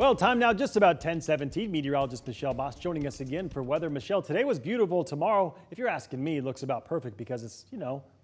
Well, time now just about 10:17. Meteorologist Michelle Boss joining us again for weather. Michelle, today was beautiful. Tomorrow, if you're asking me, looks about perfect because it's,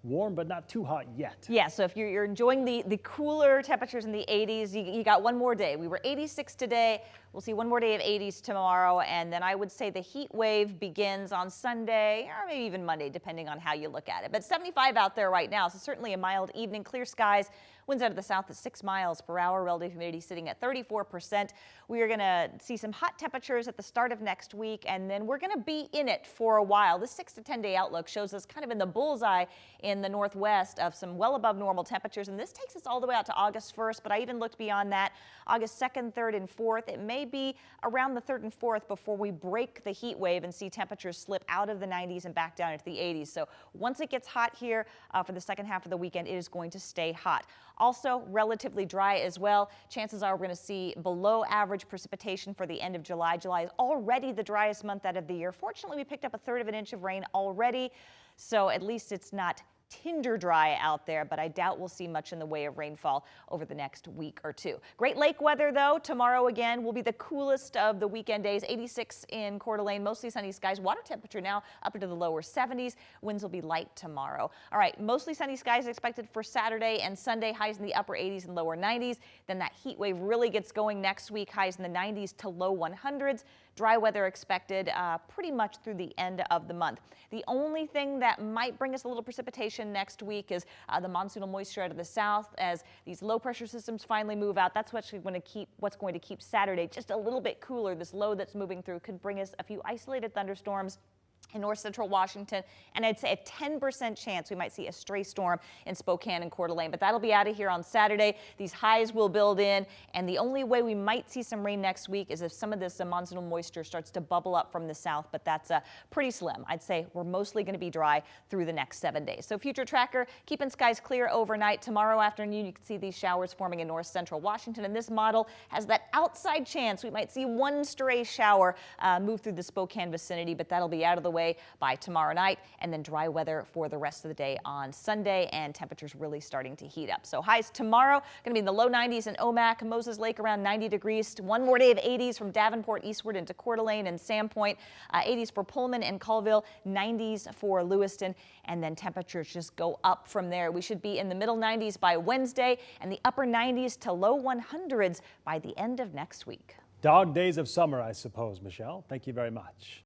warm but not too hot yet. Yeah, so if you're enjoying the cooler temperatures in the 80s, you got one more day. We were 86 today. We'll see one more day of 80s tomorrow, and then I would say the heat wave begins on Sunday or maybe even Monday, depending on how you look at it. But 75 out there right now, so certainly a mild evening, clear skies. Winds out of the south at 6 miles per hour, relative humidity sitting at 34%. We are going to see some hot temperatures at the start of next week, and then we're going to be in it for a while. This 6 to 10 day outlook shows us kind of in the bullseye in the northwest of some well above normal temperatures, and this takes us all the way out to August 1st, but I even looked beyond that. August 2nd, 3rd, and 4th. It may be around the 3rd and 4th before we break the heat wave and see temperatures slip out of the 90s and back down into the 80s. So once it gets hot here for the second half of the weekend, it is going to stay hot. Also relatively dry as well. Chances are we're going to see below average precipitation for the end of July. July is already the driest month out of the year. Fortunately, we picked up 1/3 of an inch of rain already, so at least it's not tinder dry out there, but I doubt we'll see much in the way of rainfall over the next week or two. Great Lake weather, though. Tomorrow again will be the coolest of the weekend days. 86 in Coeur d'Alene, mostly sunny skies. Water temperature now up into the lower 70s. Winds will be light tomorrow. All right, mostly sunny skies expected for Saturday and Sunday. Highs in the upper 80s and lower 90s. Then that heat wave really gets going next week. Highs in the 90s to low 100s. Dry weather expected pretty much through the end of the month. The only thing that might bring us a little precipitation next week is the monsoonal moisture out of the south as these low pressure systems finally move out. That's what's going to keep Saturday just a little bit cooler. This low that's moving through could bring us a few isolated thunderstorms in north central Washington, and I'd say a 10% chance we might see a stray storm in Spokane and Coeur d'Alene, but that'll be out of here on Saturday. These highs will build in, and the only way we might see some rain next week is if some of this monsoonal moisture starts to bubble up from the south, but that's pretty slim. I'd say we're mostly going to be dry through the next 7 days. So future tracker, keeping skies clear overnight. Tomorrow afternoon, you can see these showers forming in north central Washington, and this model has that outside chance we might see one stray shower move through the Spokane vicinity, but that'll be out of the way by tomorrow night, and then dry weather for the rest of the day on Sunday, and temperatures really starting to heat up. So highs tomorrow going to be in the low 90s in Omak, Moses Lake around 90 degrees. One more day of 80s from Davenport eastward into Coeur d'Alene and Sandpoint. 80s for Pullman and Colville, 90s for Lewiston, and then temperatures just go up from there. We should be in the middle 90s by Wednesday and the upper 90s to low 100s by the end of next week. Dog days of summer, I suppose, Michelle. Thank you very much.